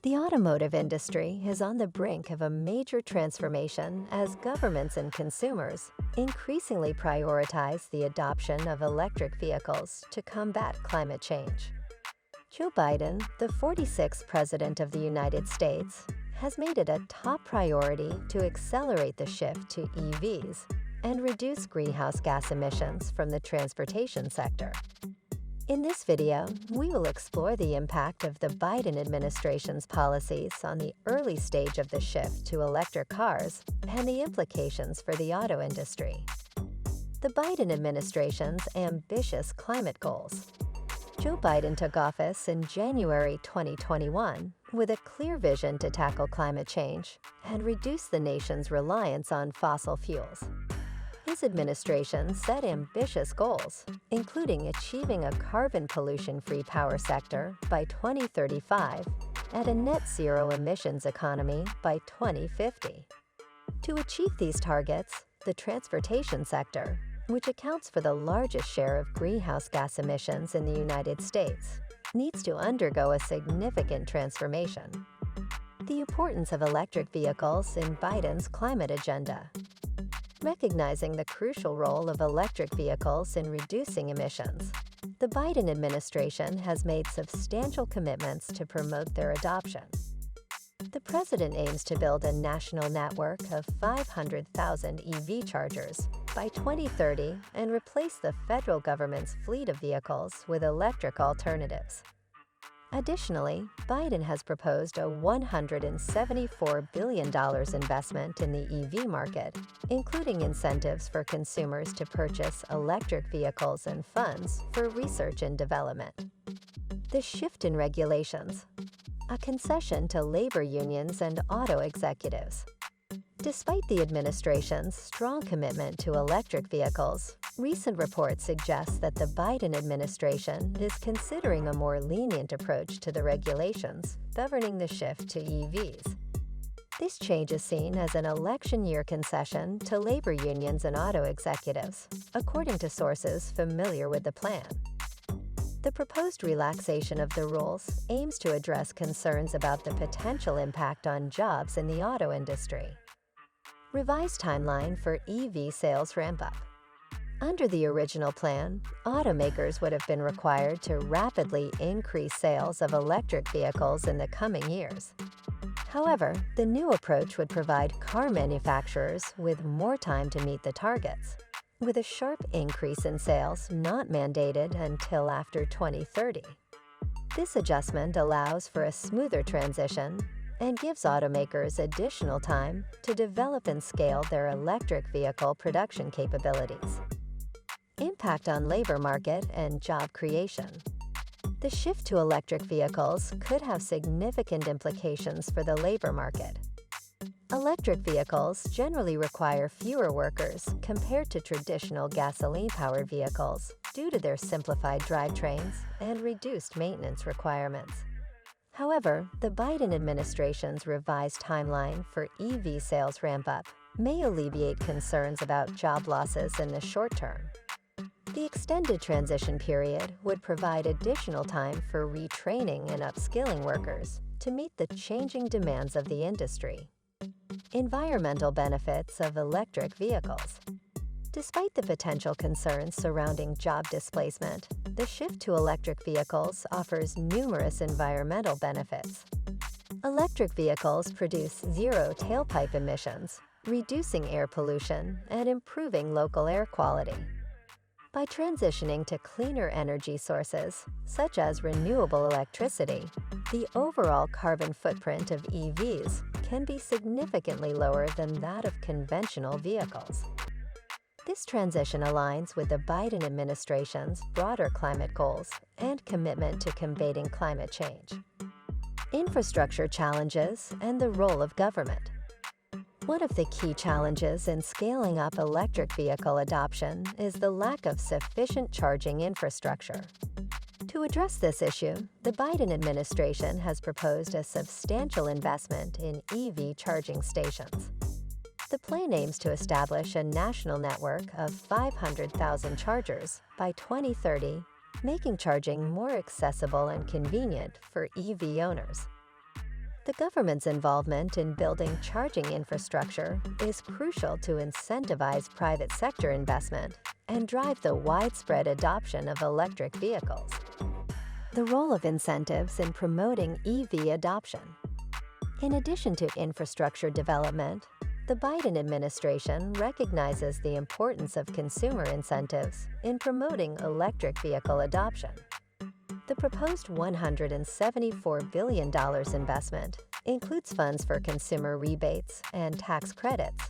The automotive industry is on the brink of a major transformation as governments and consumers increasingly prioritize the adoption of electric vehicles to combat climate change. Joe Biden, the 46th President of the United States, has made it a top priority to accelerate the shift to EVs and reduce greenhouse gas emissions from the transportation sector. In this video, we will explore the impact of the Biden administration's policies on the early stage of the shift to electric cars and the implications for the auto industry. The Biden administration's ambitious climate goals. Joe Biden took office in January 2021 with a clear vision to tackle climate change and reduce the nation's reliance on fossil fuels. His administration set ambitious goals, including achieving a carbon pollution-free power sector by 2035 and a net zero emissions economy by 2050. To achieve these targets, the transportation sector, which accounts for the largest share of greenhouse gas emissions in the United States, needs to undergo a significant transformation. The importance of electric vehicles in Biden's climate agenda. Recognizing the crucial role of electric vehicles in reducing emissions, the Biden administration has made substantial commitments to promote their adoption. The president aims to build a national network of 500,000 EV chargers by 2030 and replace the federal government's fleet of vehicles with electric alternatives. Additionally, Biden has proposed a $174 billion investment in the EV market, including incentives for consumers to purchase electric vehicles and funds for research and development. The shift in regulations. A concession to labor unions and auto executives. Despite the administration's strong commitment to electric vehicles, recent reports suggest that the Biden administration is considering a more lenient approach to the regulations governing the shift to EVs. This change is seen as an election year concession to labor unions and auto executives, according to sources familiar with the plan. The proposed relaxation of the rules aims to address concerns about the potential impact on jobs in the auto industry. Revised timeline for EV sales ramp-up. Under the original plan, automakers would have been required to rapidly increase sales of electric vehicles in the coming years. However, the new approach would provide car manufacturers with more time to meet the targets, with a sharp increase in sales not mandated until after 2030. This adjustment allows for a smoother transition and gives automakers additional time to develop and scale their electric vehicle production capabilities. Impact on labor market and job creation. The shift to electric vehicles could have significant implications for the labor market. Electric vehicles generally require fewer workers compared to traditional gasoline-powered vehicles due to their simplified drivetrains and reduced maintenance requirements. However, the Biden administration's revised timeline for EV sales ramp-up may alleviate concerns about job losses in the short term. The extended transition period would provide additional time for retraining and upskilling workers to meet the changing demands of the industry. Environmental benefits of electric vehicles. Despite the potential concerns surrounding job displacement, the shift to electric vehicles offers numerous environmental benefits. Electric vehicles produce zero tailpipe emissions, reducing air pollution and improving local air quality. By transitioning to cleaner energy sources, such as renewable electricity, the overall carbon footprint of EVs can be significantly lower than that of conventional vehicles. This transition aligns with the Biden administration's broader climate goals and commitment to combating climate change. Infrastructure challenges and the role of government. One of the key challenges in scaling up electric vehicle adoption is the lack of sufficient charging infrastructure. To address this issue, the Biden administration has proposed a substantial investment in EV charging stations. The plan aims to establish a national network of 500,000 chargers by 2030, making charging more accessible and convenient for EV owners. The government's involvement in building charging infrastructure is crucial to incentivize private sector investment and drive the widespread adoption of electric vehicles. The role of incentives in promoting EV adoption. In addition to infrastructure development, the Biden administration recognizes the importance of consumer incentives in promoting electric vehicle adoption. The proposed $174 billion investment includes funds for consumer rebates and tax credits,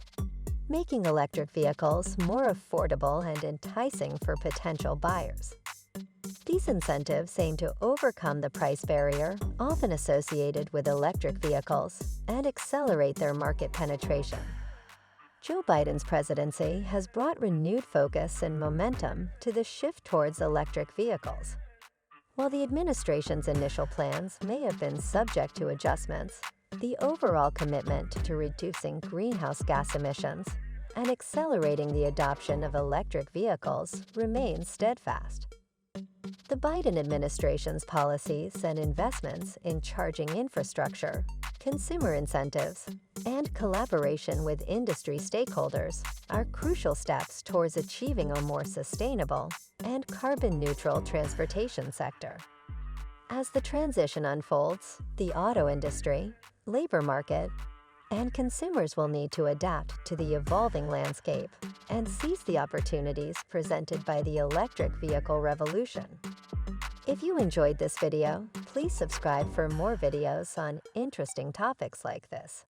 making electric vehicles more affordable and enticing for potential buyers. These incentives aim to overcome the price barrier often associated with electric vehicles and accelerate their market penetration. Joe Biden's presidency has brought renewed focus and momentum to the shift towards electric vehicles. While the administration's initial plans may have been subject to adjustments, the overall commitment to reducing greenhouse gas emissions and accelerating the adoption of electric vehicles remains steadfast. The Biden administration's policies and investments in charging infrastructure, consumer incentives, and collaboration with industry stakeholders are crucial steps towards achieving a more sustainable and carbon-neutral transportation sector. As the transition unfolds, the auto industry, labor market, and consumers will need to adapt to the evolving landscape and seize the opportunities presented by the electric vehicle revolution. If you enjoyed this video, please subscribe for more videos on interesting topics like this.